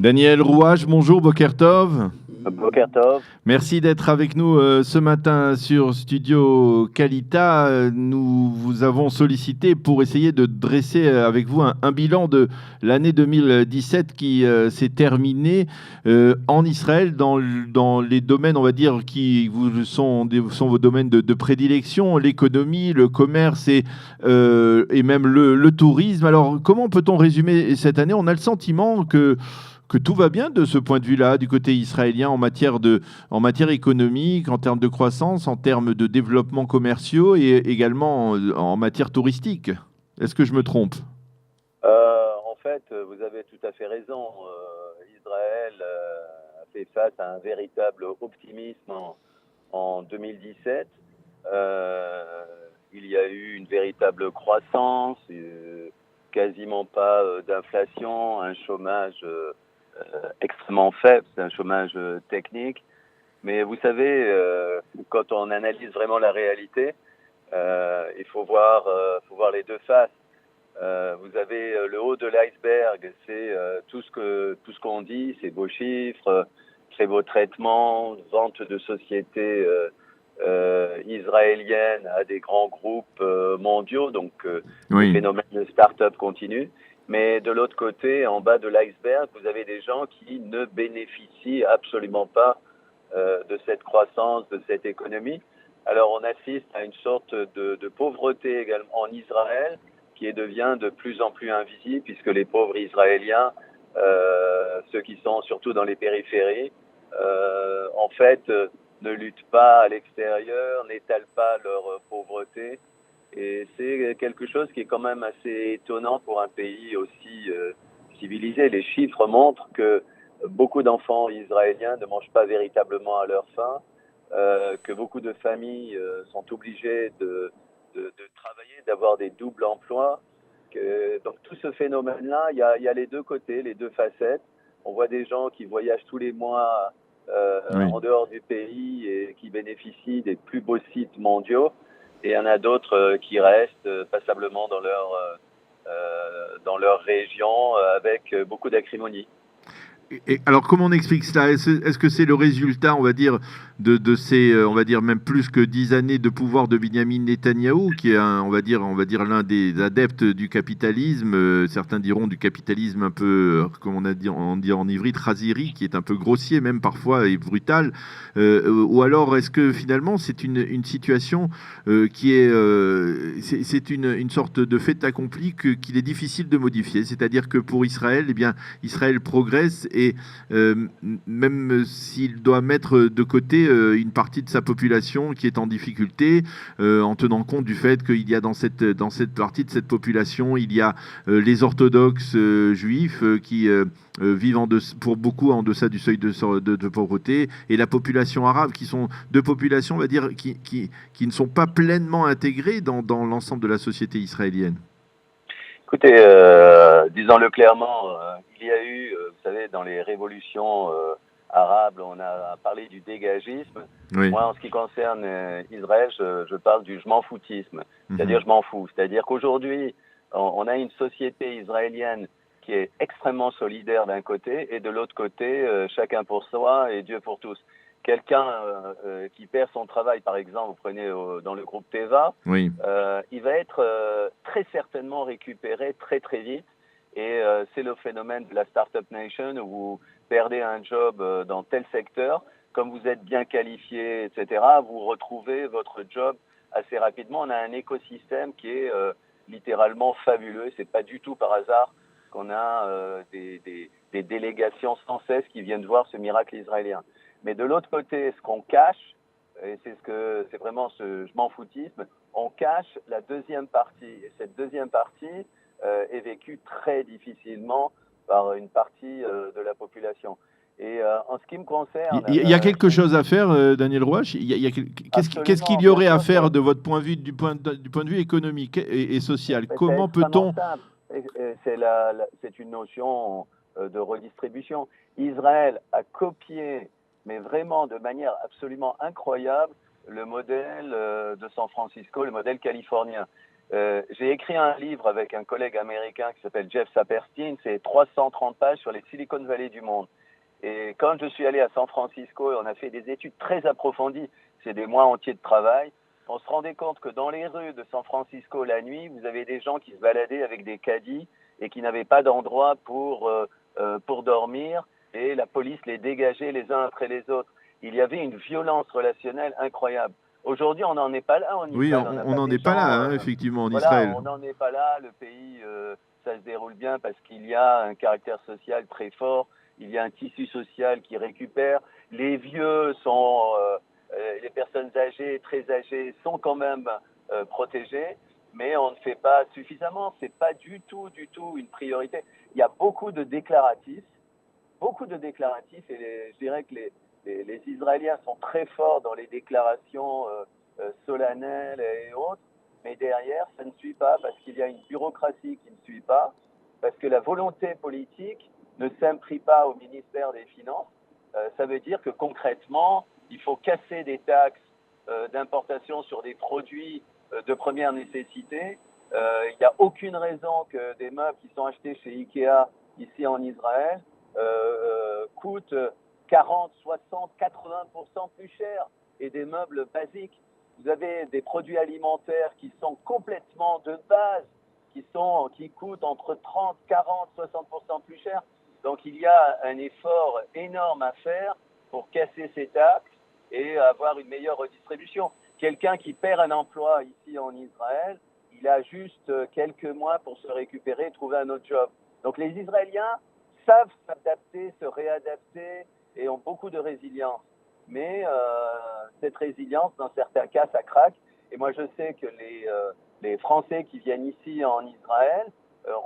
Daniel Rouage, bonjour, Boker Tov. Boker Tov. Merci d'être avec nous ce matin sur Studio Kalita. Nous vous avons sollicité pour essayer de dresser avec vous un bilan de l'année 2017 qui s'est terminée en Israël dans les domaines, on va dire, qui sont vos domaines de prédilection, l'économie, le commerce et même le tourisme. Alors, comment peut-on résumer cette année? On a le sentiment que tout va bien de ce point de vue-là, du côté israélien, en matière économique, en termes de croissance, en termes de développement commerciaux et également en matière touristique. Est-ce que je me trompe? En fait, vous avez tout à fait raison. Israël a fait face à un véritable optimisme en 2017. Il y a eu une véritable croissance, quasiment pas d'inflation, un chômage extrêmement faible, c'est un chômage technique. Mais vous savez, quand on analyse vraiment la réalité, il faut voir les deux faces. Vous avez le haut de l'iceberg, c'est tout ce qu'on dit, ces beaux chiffres, très beaux traitements, vente de sociétés israéliennes à des grands groupes mondiaux, donc le phénomène de start-up continue. Mais de l'autre côté, en bas de l'iceberg, vous avez des gens qui ne bénéficient absolument pas de cette croissance, de cette économie. Alors on assiste à une sorte de pauvreté également en Israël, qui devient de plus en plus invisible, puisque les pauvres Israéliens, ceux qui sont surtout dans les périphéries, en fait, ne luttent pas à l'extérieur, n'étalent pas leur pauvreté. Et c'est quelque chose qui est quand même assez étonnant pour un pays aussi civilisé. Les chiffres montrent que beaucoup d'enfants israéliens ne mangent pas véritablement à leur faim, que beaucoup de familles sont obligées de travailler, d'avoir des doubles emplois. Donc tout ce phénomène-là, il y a les deux côtés, les deux facettes. On voit des gens qui voyagent tous les mois en dehors du pays et qui bénéficient des plus beaux sites mondiaux. Et il y en a d'autres qui restent passablement dans leur région avec beaucoup d'acrimonie. Et alors, comment on explique cela? Est-ce que c'est le résultat, on va dire, de ces, on va dire même plus que 10 années de pouvoir de Binyamin Netanyahou, qui est, on va dire l'un des adeptes du capitalisme, certains diront du capitalisme un peu, comme on dit en ivrit, khaziri, qui est un peu grossier même parfois et brutal, ou alors est-ce que finalement c'est une situation qui est, c'est une sorte de fait accompli qu'il est difficile de modifier, c'est-à-dire que pour Israël, eh bien, Israël progresse et même s'il doit mettre de côté une partie de sa population qui est en difficulté, en tenant compte du fait qu'il y a dans cette partie de cette population, il y a les orthodoxes juifs qui vivent pour beaucoup en deçà du seuil de pauvreté, et la population arabe, qui sont deux populations, on va dire, qui ne sont pas pleinement intégrées dans l'ensemble de la société israélienne. Écoutez, disons-le clairement, il y a eu, vous savez, dans les révolutions arabes, on a parlé du dégagisme. Oui. Moi, en ce qui concerne Israël, je parle du je m'en foutisme, c'est-à-dire je m'en fous. C'est-à-dire qu'aujourd'hui, on a une société israélienne qui est extrêmement solidaire d'un côté, et de l'autre côté, chacun pour soi et Dieu pour tous. Quelqu'un qui perd son travail, par exemple, vous prenez dans le groupe Teva, oui. Il va être très certainement récupéré très très vite. Et c'est le phénomène de la Startup Nation, où vous perdez un job dans tel secteur, comme vous êtes bien qualifié, etc., vous retrouvez votre job assez rapidement. On a un écosystème qui est littéralement fabuleux. C'est pas du tout par hasard qu'on a des délégations sans cesse qui viennent voir ce miracle israélien. Mais de l'autre côté, ce qu'on cache, et c'est vraiment ce je m'en foutisme, on cache la deuxième partie. Et cette deuxième partie est vécue très difficilement par une partie de la population. Et en ce qui me concerne... Il y a quelque chose à faire, Daniel Rouach. Qu'est-ce qu'il y aurait à faire de votre point de vue, du point de vue économique et social? Comment peut-on... C'est une notion de redistribution. Israël a copié, mais vraiment de manière absolument incroyable, le modèle de San Francisco, le modèle californien. J'ai écrit un livre avec un collègue américain qui s'appelle Jeff Saperstein, c'est 330 pages sur les Silicon Valley du monde. Et quand je suis allé à San Francisco, et on a fait des études très approfondies, c'est des mois entiers de travail, on se rendait compte que dans les rues de San Francisco la nuit, vous avez des gens qui se baladaient avec des caddies et qui n'avaient pas d'endroit pour dormir, et la police les dégageait les uns après les autres. Il y avait une violence relationnelle incroyable. Aujourd'hui, on n'en est pas là en Israël. Oui, on n'en est pas là, hein, effectivement, en Israël. On n'en est pas là. Le pays, ça se déroule bien parce qu'il y a un caractère social très fort. Il y a un tissu social qui récupère. Les vieux les personnes âgées, très âgées, sont quand même protégées, mais on ne fait pas suffisamment. C'est pas du tout une priorité. Il y a beaucoup de déclaratifs, et je dirais que les Israéliens sont très forts dans les déclarations solennelles et autres, mais derrière, ça ne suit pas parce qu'il y a une bureaucratie qui ne suit pas, parce que la volonté politique ne s'imprime pas au ministère des Finances. Ça veut dire que concrètement, il faut casser des taxes d'importation sur des produits de première nécessité. Il n'y a aucune raison que des meubles qui sont achetés chez Ikea, ici en Israël, coûtent 40, 60, 80% plus cher, et des meubles basiques. Vous avez des produits alimentaires qui sont complètement de base, qui coûtent entre 30, 40, 60% plus cher. Donc il y a un effort énorme à faire pour casser ces taxes et avoir une meilleure redistribution. Quelqu'un qui perd un emploi ici en Israël, il a juste quelques mois pour se récupérer et trouver un autre job. Donc les Israéliens savent s'adapter, se réadapter et ont beaucoup de résilience. Mais cette résilience, dans certains cas, ça craque. Et moi, je sais que les Français qui viennent ici en Israël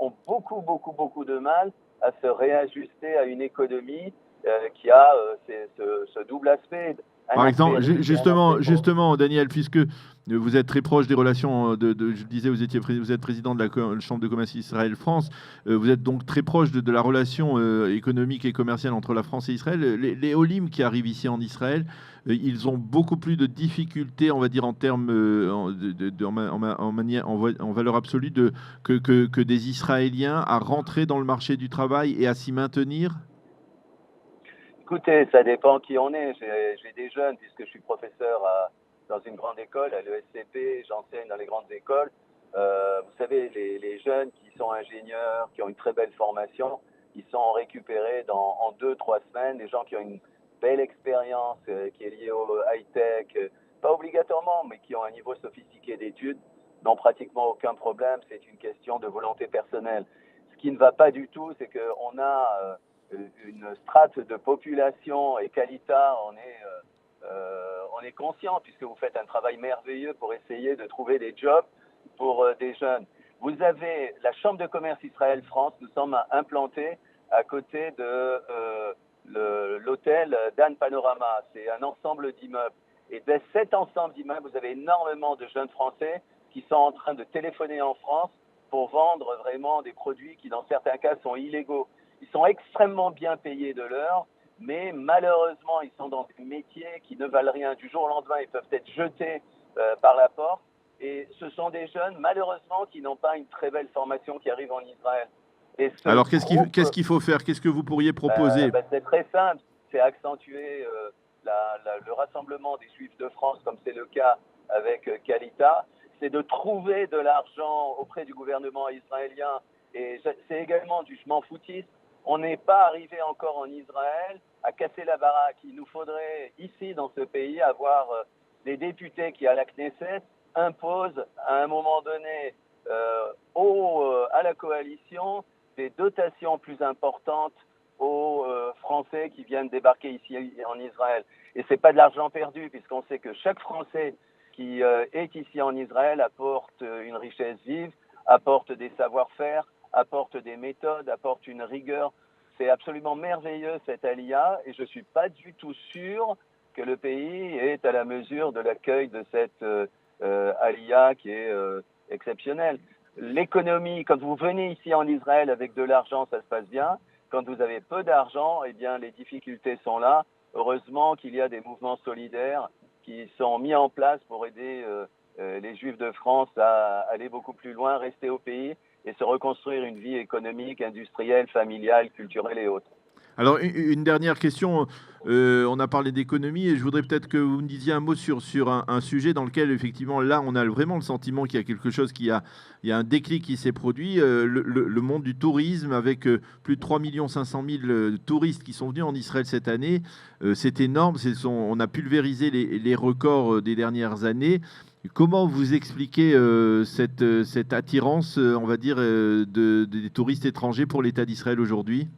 ont beaucoup de mal à se réajuster à une économie qui a ce double aspect. Par exemple, justement, Daniel, puisque vous êtes très proche des relations je disais, vous êtes président de la Chambre de commerce Israël-France, vous êtes donc très proche de la relation économique et commerciale entre la France et Israël. Les Olim qui arrivent ici en Israël, ils ont beaucoup plus de difficultés, on va dire, en termes, en valeur absolue, que des Israéliens à rentrer dans le marché du travail et à s'y maintenir. Écoutez, ça dépend qui on est. J'ai des jeunes, puisque je suis professeur dans une grande école, à l'ESCP, j'enseigne dans les grandes écoles. Vous savez, les jeunes qui sont ingénieurs, qui ont une très belle formation, ils sont récupérés en 2-3 semaines. Des gens qui ont une belle expérience qui est liée au high-tech, pas obligatoirement, mais qui ont un niveau sophistiqué d'études, n'ont pratiquement aucun problème. C'est une question de volonté personnelle. Ce qui ne va pas du tout, c'est qu'on a une strate de population, et Qualita, on est conscient, puisque vous faites un travail merveilleux pour essayer de trouver des jobs pour des jeunes. Vous avez la Chambre de commerce Israël-France, nous sommes implantés à côté de l'hôtel Dan Panorama. C'est un ensemble d'immeubles. Et de cet ensemble d'immeubles, vous avez énormément de jeunes Français qui sont en train de téléphoner en France pour vendre vraiment des produits qui, dans certains cas, sont illégaux. Ils sont extrêmement bien payés de l'heure, mais malheureusement, ils sont dans des métiers qui ne valent rien. Du jour au lendemain, ils peuvent être jetés par la porte. Et ce sont des jeunes, malheureusement, qui n'ont pas une très belle formation, qui arrivent en Israël. Alors, qu'est-ce qu'il faut faire? Qu'est-ce que vous pourriez proposer? C'est très simple. C'est accentuer le rassemblement des Juifs de France, comme c'est le cas avec Qualita. C'est de trouver de l'argent auprès du gouvernement israélien. Et c'est également du je m'en foutisme. On n'est pas arrivé encore en Israël à casser la baraque. Il nous faudrait ici, dans ce pays, avoir des députés qui, à la Knesset, imposent à un moment donné à la coalition des dotations plus importantes aux Français qui viennent débarquer ici en Israël. Et ce n'est pas de l'argent perdu, puisqu'on sait que chaque Français qui est ici en Israël apporte une richesse vive, apporte des savoir-faire, apporte des méthodes, apporte une rigueur. C'est absolument merveilleux cette Aliyah, et je ne suis pas du tout sûr que le pays est à la mesure de l'accueil de cette Aliyah qui est exceptionnelle. L'économie, quand vous venez ici en Israël avec de l'argent, ça se passe bien. Quand vous avez peu d'argent, eh bien les difficultés sont là. Heureusement qu'il y a des mouvements solidaires qui sont mis en place pour aider les Juifs de France à aller beaucoup plus loin, rester au pays et se reconstruire une vie économique, industrielle, familiale, culturelle et autres. Alors, une dernière question. On a parlé d'économie et je voudrais peut-être que vous me disiez un mot sur un sujet dans lequel, effectivement, là, on a vraiment le sentiment qu'il y a quelque chose il y a un déclic qui s'est produit. Le monde du tourisme, avec plus de 3 500 000 touristes qui sont venus en Israël cette année, c'est énorme. On a pulvérisé les records des dernières années. Comment vous expliquez cette attirance, on va dire, des touristes étrangers pour l'État d'Israël aujourd'hui?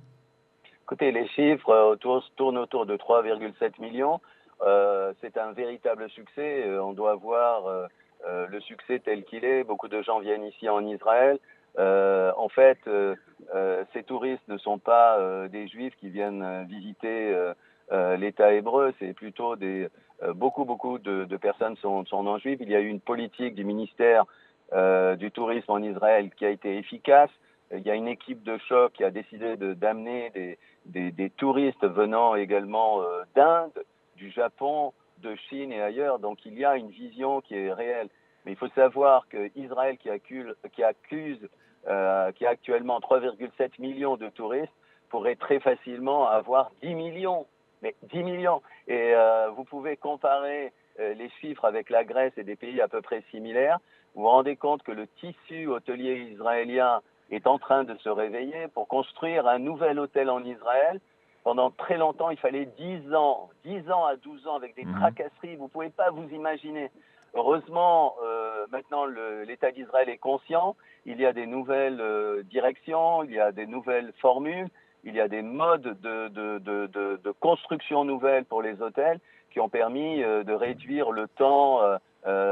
Écoutez, les chiffres tournent autour de 3,7 millions. C'est un véritable succès. On doit voir le succès tel qu'il est. Beaucoup de gens viennent ici en Israël. En fait, ces touristes ne sont pas des juifs qui viennent visiter l'État hébreu. C'est plutôt beaucoup de personnes sont non-juives. Il y a eu une politique du ministère du tourisme en Israël qui a été efficace. Il y a une équipe de choc qui a décidé d'amener des touristes venant également d'Inde, du Japon, de Chine et ailleurs. Donc il y a une vision qui est réelle. Mais il faut savoir qu'Israël, qui a actuellement 3,7 millions de touristes, pourrait très facilement avoir 10 millions. Mais 10 millions. Et vous pouvez comparer les chiffres avec la Grèce et des pays à peu près similaires. Vous vous rendez compte que le tissu hôtelier israélien est en train de se réveiller. Pour construire un nouvel hôtel en Israël, pendant très longtemps, il fallait 10 ans à 12 ans avec des tracasseries. Vous ne pouvez pas vous imaginer. Heureusement, maintenant, l'État d'Israël est conscient. Il y a des nouvelles directions, il y a des nouvelles formules, il y a des modes de construction nouvelles pour les hôtels qui ont permis de réduire le temps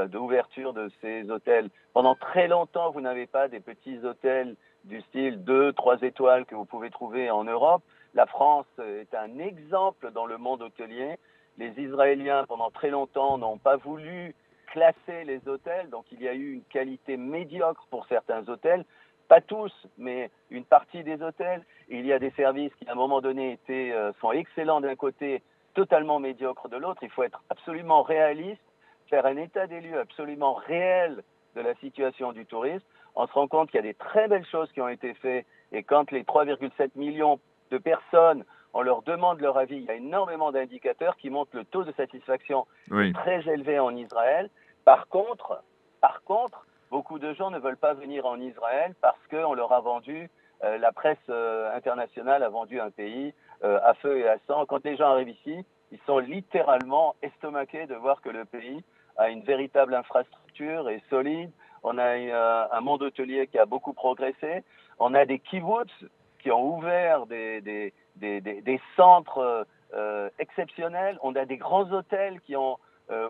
d'ouverture de ces hôtels. Pendant très longtemps, vous n'avez pas des petits hôtels du style 2, 3 étoiles que vous pouvez trouver en Europe. La France est un exemple dans le monde hôtelier. Les Israéliens, pendant très longtemps, n'ont pas voulu classer les hôtels, donc il y a eu une qualité médiocre pour certains hôtels, pas tous, mais une partie des hôtels. Il y a des services qui, à un moment donné, sont excellents d'un côté, totalement médiocres de l'autre. Il faut être absolument réaliste, faire un état des lieux absolument réel de la situation du tourisme. On se rend compte qu'il y a des très belles choses qui ont été faites, et quand les 3,7 millions de personnes, on leur demande leur avis, il y a énormément d'indicateurs qui montrent le taux de satisfaction très élevé en Israël. Par contre, beaucoup de gens ne veulent pas venir en Israël parce qu'on leur a vendu, la presse internationale a vendu un pays à feu et à sang. Quand les gens arrivent ici, ils sont littéralement estomaqués de voir que le pays a une véritable infrastructure, est solide. On a un monde hôtelier qui a beaucoup progressé. On a des kibbutz qui ont ouvert des centres exceptionnels. On a des grands hôtels qui ont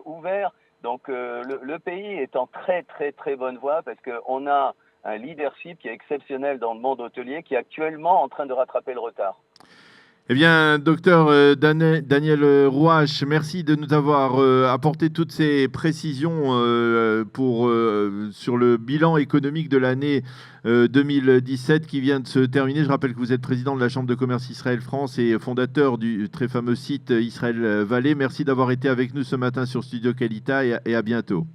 ouvert. Donc le pays est en très très très bonne voie parce qu'on a un leadership qui est exceptionnel dans le monde hôtelier qui est actuellement en train de rattraper le retard. Eh bien, docteur Daniel Rouache, merci de nous avoir apporté toutes ces précisions sur le bilan économique de l'année 2017 qui vient de se terminer. Je rappelle que vous êtes président de la Chambre de commerce Israël-France et fondateur du très fameux site Israël Valley. Merci d'avoir été avec nous ce matin sur Studio Qualita et à bientôt.